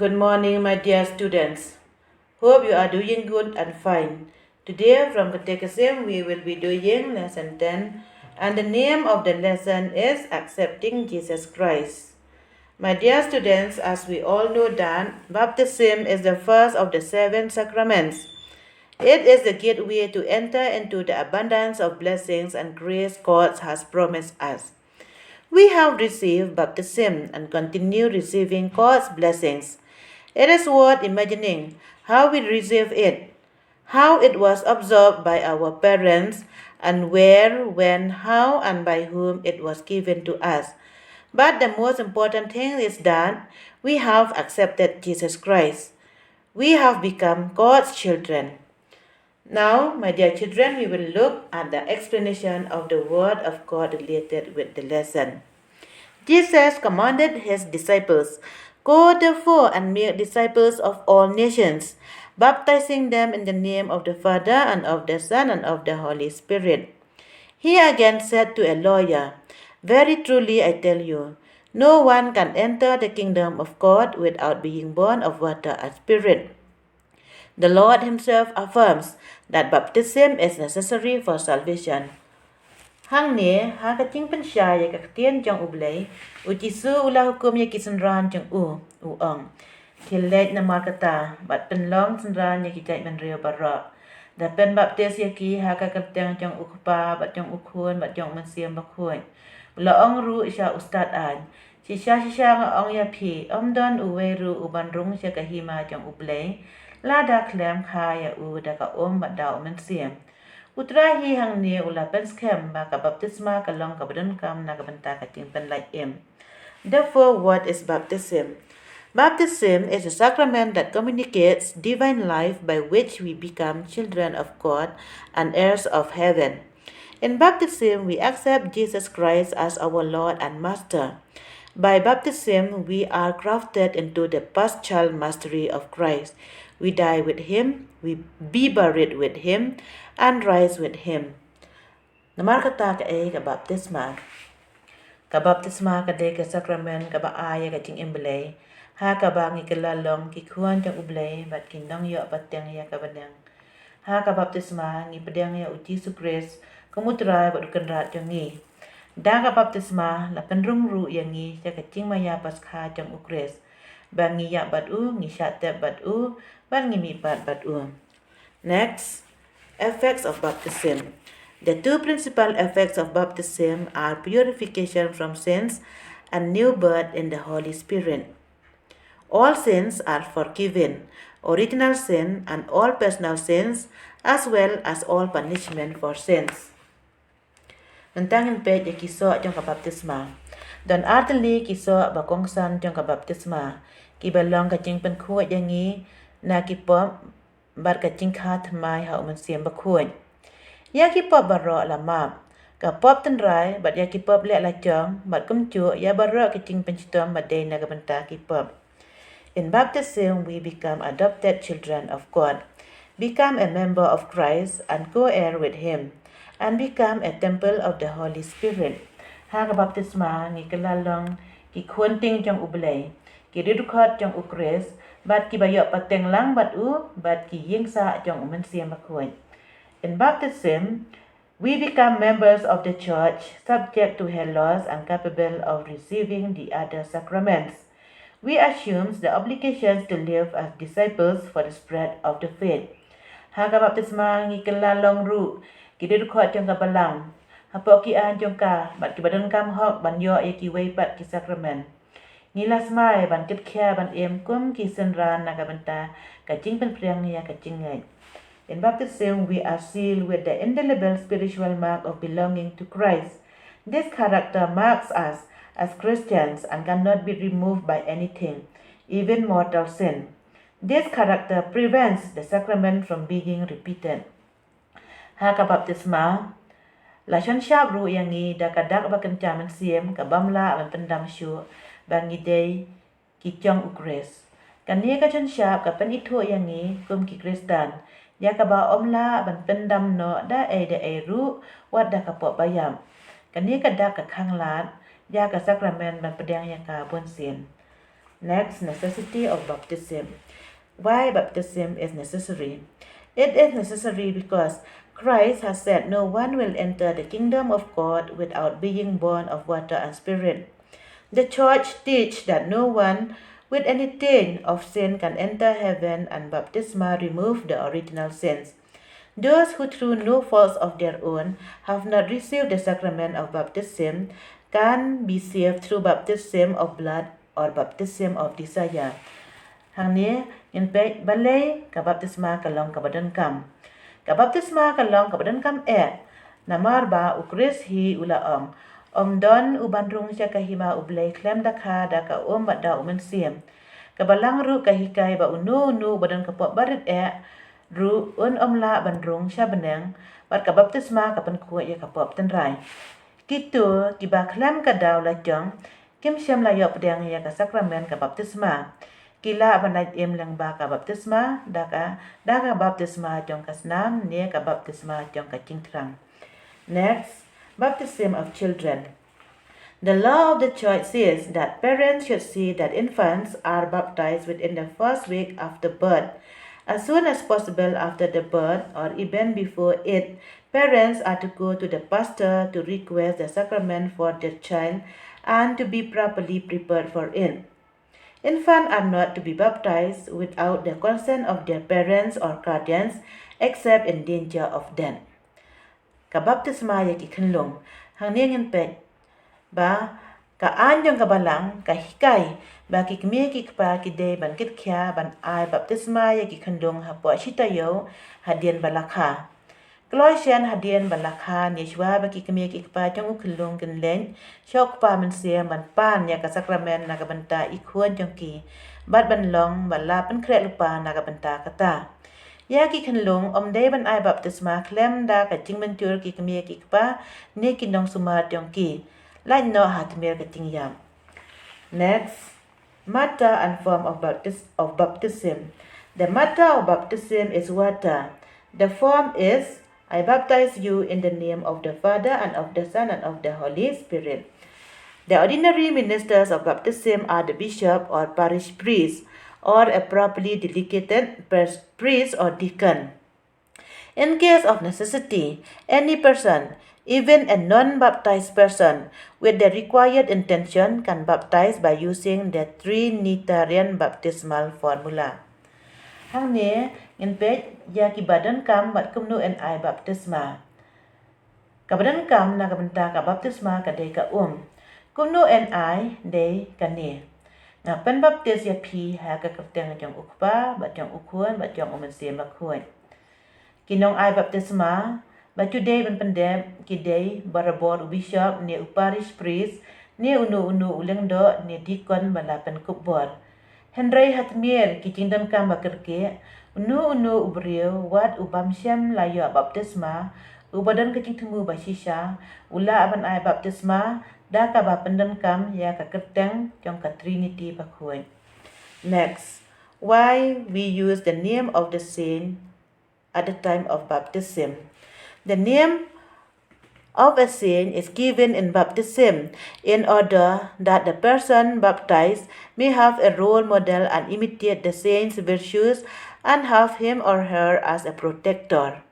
Good morning, my dear students. Hope you are doing good and fine. Today, from Catechism, we will be doing lesson 10, and the name of the lesson is Accepting Jesus Christ. My dear students, as we all know that baptism is the first of the 7 sacraments. It is the gateway to enter into the abundance of blessings and grace God has promised us. We have received baptism and continue receiving God's blessings. It is worth imagining how we receive it, how it was absorbed by our parents, and where, when, how, and by whom it was given to us. But the most important thing is that we have accepted Jesus Christ. We have become God's children. Now, my dear children, we will look at the explanation of the Word of God related with the lesson. Jesus commanded his disciples, "Go therefore and make disciples of all nations, baptizing them in the name of the Father and of the Son and of the Holy Spirit." He again said to a lawyer, "Very truly I tell you, no one can enter the kingdom of God without being born of water and spirit." The Lord himself affirms that baptism is necessary for salvation. Hang ne ha ka ting pen sha ya ka tien jong ublei u chi su ula hukum ya ki san ran jong u ong til let na mar kata bat pen long san ran ya ki tai men rio bara da pen baptis ya ki ha ka teng jong u pa bat jong u khun bat jong men siam ba khun la ong ru isha ustad an chi sha nga ong ya phi om don u we ru u ban rung sha ka hi ma jong ublei la da klem kha ya u da ka om bat da men siam Utrahi hang ni ula penskem ba ka baptisma ka long ka badun kam na ka banta ka ting pen like him. Therefore, what is baptism? Baptism is a sacrament that communicates divine life by which we become children of God and heirs of heaven. In baptism, we accept Jesus Christ as our Lord and Master. By baptism, we are grafted into the paschal mastery of Christ. We die with him, we be buried with him, and rise with him. Namar kata ka ka baptisma. Ka baptisma ka de ka sakramen ka ba aya ka ting imbelay. Ha ka ba ngi kalalong ki kuan jang ublay bat kindang yo pateng ya ka badang. Ha ka baptisma ngi pedang ya uji sukres kemutra bat kenrat jang ngi. Da ka baptisma la penrung ru yang ngi ja ka ting maya paskha jang ukres. Ba ngi ya bat u ngi syate bat u ban ngi mi bat u. Next, effects of baptism. The two principal effects of baptism are purification from sins and new birth in the Holy Spirit. All sins are forgiven, original sin and all personal sins, as well as all punishment for sins. Tentang page ya kiso jong ka baptisma. Dan artili kiso bakongsan jong ka baptisma. Kibalong ka jing pen khu yangi na kipom bar ka jing kha thmai ha man siam ba khuan. Ya kipop baro la map. Ka pop ten rai bat ya kipop le la chong bat kum chu ya baro ka jing pen chitom bat dei na ka banta kipop. In baptism, we become adopted children of God, become a member of Christ and co-heir with him, and become a temple of the Holy Spirit. Ha ka baptisma ngi kalalong ki khunting jong ublay, ki ridukot jong ukres, bat ki bayo pateng lang bat u, bat ki yingsa jong umen siam bakhuan. In baptism, we become members of the church, subject to her laws and capable of receiving the other sacraments. We assume the obligations to live as disciples for the spread of the faith. Ha ka baptisma ngi kalalong ru, ki ridukot jong ka balang, hapo ki an jong ka, bat ki badan kam hok ban yo e ki wei pat ki sakramen. Ngilas mai ban ket kya ban em kum ki senran na ka banta ka jing pen priang ya ka jing ngai. In baptism, we are sealed with the indelible spiritual mark of belonging to Christ. This character marks us as Christians and cannot be removed by anything, even mortal sin. This character prevents the sacrament from being repeated. Ha ka baptisma la shon shab ru yangi da ka dak ba kan chaman siem ka bamla ban pendam shu bangi dei ki chong ukres. Kan ni ka shon shab ka pen itho yangi kum ki kristan. Ya ka ba omla ban pendam no da e ru wat da ka po bayam. Kan ni ka dak ka khang lat ya ka sakramen ban pedang ya ka bon sin. Next, necessity of baptism. Why baptism is necessary? It is necessary because Christ has said no one will enter the kingdom of God without being born of water and spirit. The church teaches that no one with any taint of sin can enter heaven, and baptisma remove the original sins. Those who through no faults of their own have not received the sacrament of baptism can be saved through baptism of blood or baptism of desire. Hang ni in pe balay ka baptisma kalong ka badan kam. Ka baptisma kalong ka badan kam namar ba ukris hi ula don ubandrung siya kahima ublay klem dakha da ka bada umen siem. Ka balang ru kahikay ba unu badan ka po barit ru la bandrung siya beneng bat ka baptisma ka kuwa ya ka pop tenrai. Kitu kiba klem ka daw la jong kim siam la yo pedang ya ka sakramen ka baptisma. Kila banaj lang ba ka baptisma da ka baptisma jong ka snam ne ka baptisma jong ka cingtrang. Next, baptism of children. The law of the church says that parents should see that infants are baptized within the first week after birth. As soon as possible after the birth or even before it, parents are to go to the pastor to request the sacrament for their child and to be properly prepared for it. Infants are not to be baptized without the consent of their parents or guardians except in danger of death. Kabaptisma ya kikenlong, hang ningin pet, ba ka anyong kabalang kahikay ba kikmi kikpa kide ban kitkya ban ay baptisma ya kikenlong hapo shitayo hadian balakha. Colossian hadian balakha nishwa ba kikmi kikpa jong ukenlong kenlen shok pa man siam ban pan ya ka sakramen na kabanta ikhuan jong ki bat ban long bala pan kret lupa na kabanta kata. Ya ki kenlong day ban ay baptisma klem da ka jing mentur ki kmi kikpa ni kinong sumar jong ki. Lain no hatmir ka jing yam. Next, matter and form of baptism. The matter of baptism is water. The form is I baptize you in the name of the Father and of the Son and of the Holy Spirit. The ordinary ministers of baptism are the bishop or parish priest or a properly delegated priest or deacon. In case of necessity, any person, even a non-baptized person, with the required intention can baptize by using the Trinitarian baptismal formula. Hang ni in page ya ki badan kam bat kumnu en ai baptisma. Ka badan kam na kabenta ka baptisma ka de ka kumnu en ai de ka ni. Nga pen baptis ya pi ha ka kapteng jong ukpa bat jong ukhuan bat jong umensim la khuan. Kinong ai baptisma ba today ban pendem ki de barabor bishop ni parish priest ni unu uleng do ni deacon bala pen kubor. Henry hatmiel ki kingdom kam bakerke unu ubriu wat ubam syam layo baptisma ubadan kecing temu basisha ula aban ai baptisma da ka ba pendan kam ya ka kerteng jong ka trinity bakhuai. Next, why we use the name of the saint at the time of baptism. The name of a saint is given in baptism in order that the person baptized may have a role model and imitate the saint's virtues and have him or her as a protector.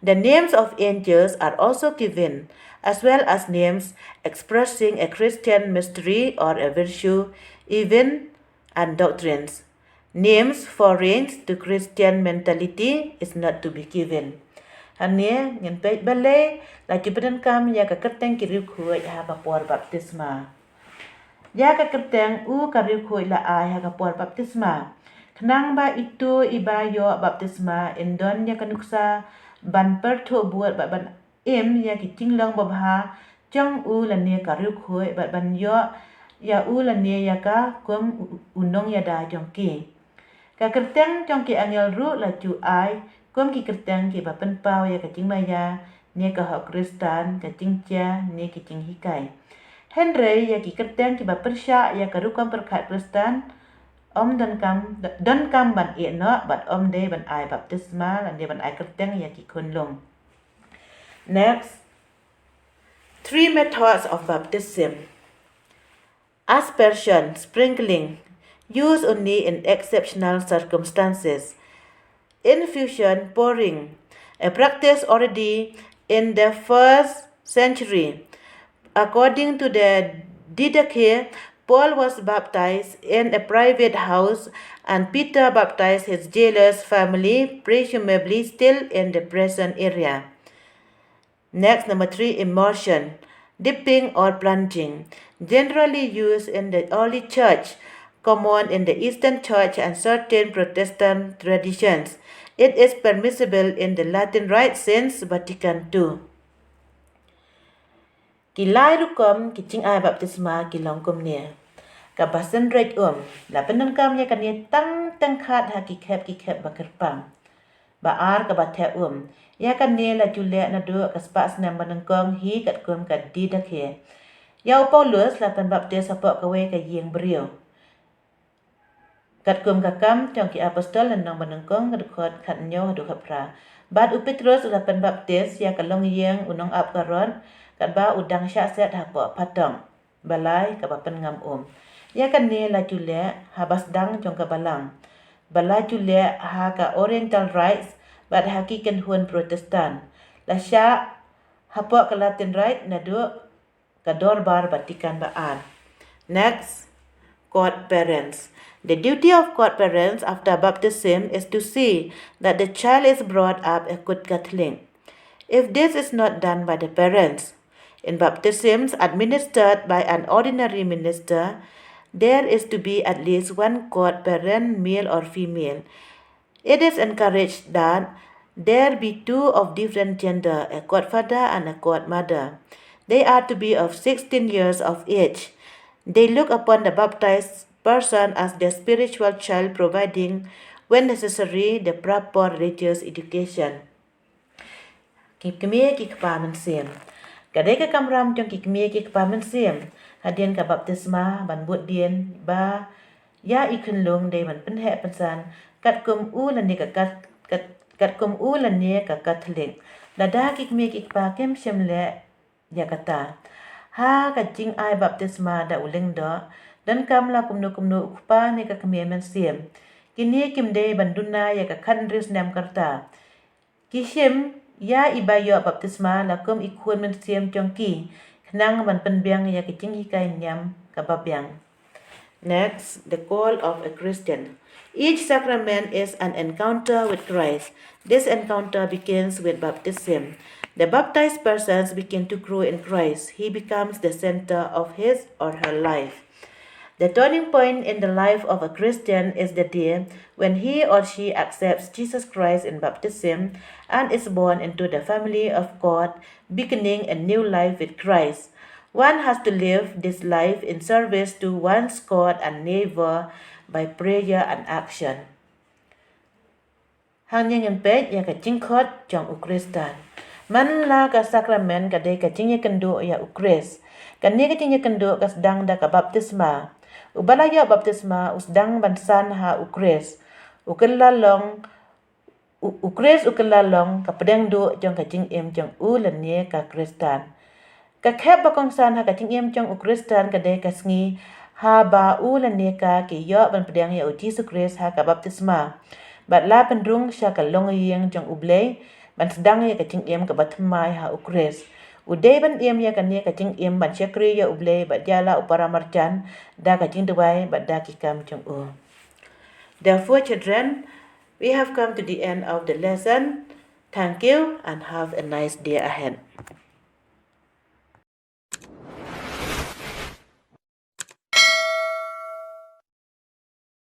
The names of angels are also given, as well as names expressing a Christian mystery or a virtue, even and doctrines. Names foreign to Christian mentality is not to be given. Hanya ngin pej balay la jibadan kam ya ka kerteng kiri khuai ha ka por baptisma. Ya ka kerteng kari khuai la ai ha ka por baptisma. Kenang ba itu ibayo baptisma indon ya kanuksa ban pertho buat ban ya ki tinglang babha jong la ne kari khuai ban yo ya la ne ya ka kum unong ya da jong ki. Ka kerteng jong ki angel ru la chu ai kum ki kerteng ki bapen pau ya kacing maya ne ka hak kristan kacing cia ne kacing hikai. Henry ya ki kerteng ki bapersya ya ka rukam perkat kristan dan kam ban no bat de ban ai baptisma dan de ban ai kerteng ya ki kunlong. Next, 3 methods of baptism. Aspersion, sprinkling. Used only in exceptional circumstances. Infusion pouring, a practice already in the 1st century. According to the Didache, Paul was baptized in a private house and Peter baptized his jailer's family, presumably still in the present area. Next, number 3, immersion, dipping or plunging, generally used in the early church, common in the Eastern Church and certain Protestant traditions. It is permissible in the Latin Rite since Vatican II. Kilai rukom kicing ai baptisma kilong kumnia. Kabasan rate la penengkam ya kania tang khat ha kikep bakerpang. Baar kabathe ya kania la jule na do kaspas na menengkong hi kat kum kat di dakhe. Yau Paulus la pen baptis apa kawe ka yeng brio. Kat kum kakam tiong ki apostol nang menengkong kadukot kat nyo du kapra. Bad Petrus la pen baptis ya kalong yeng unong ap karon kat ba udang syak set hapo patong. Balai ka bapen ngam Ya kani la jule habas dang jong ka balang. Balai jule ha ka Oriental Rites bad hakikan huan Protestan. La syak hapo ka Latin Rite na du ka dorbar batikan baan. Next, court parents. The duty of court parents after baptism is to see that the child is brought up a good Catholic. If this is not done by the parents, in baptisms administered by an ordinary minister, there is to be at least one court parent, male or female. It is encouraged that there be two of different gender, a court father and a court mother. They are to be of 16 years of age. They look upon the baptized person as their spiritual child, providing, when necessary, the proper religious education. Kikmie kikpaman sim. Kadai ka kamram jong kikmie kikpaman sim. Hadian ka baptisma ban buat dien ba ya ikun lung de man penhe pensan kat kum u lan ni ka kat kum u lan ni ka Catholic. Lada kikmie kikpa kem shemle ya kata. Ha ka jing ai baptisma da uling do dan kam la kumnu ukpa ni ka kmie men sim. Kini kim de banduna ya ka khandris nam karta. Kishim ya ibayo baptisma la kum ikun men sim jongki. Nang man penbiang ya kicing hikai nyam kababyang. Next, the call of a Christian. Each sacrament is an encounter with Christ. This encounter begins with baptism. The baptized persons begin to grow in Christ. He becomes the center of his or her life. The turning point in the life of a Christian is the day when he or she accepts Jesus Christ in baptism and is born into the family of God, beginning a new life with Christ. One has to live this life in service to one's God and neighbor by prayer and action. Hang yang pet ya ka jingkot jong ukristan. Man la ka sakramen ka de ka jing kendo ya ukris. Kan ni ka jing kendo ka sedang da ka baptisma. Ubalaya baptisma usdang bansan ha ukris. Ukris ukelalong kapedang do jong ka jing jong ulan ni ka kristan. Kakep bakongsan ha ka jing jong ukristan ka de ka sngi ha ba ulan ni ka ki yo ban pedang ya Yesus Kristus ha ka baptisma. Bat la pendrung sya ka long yang jong ublay ban sedang ya ka jing ka batmai ha ukris. Uday ban ya kania kacing ban syakri ya ublay bat jala upara marjan da kacing duwai bat da kikam jong u. Therefore, children, we have come to the end of the lesson. Thank you and have a nice day ahead.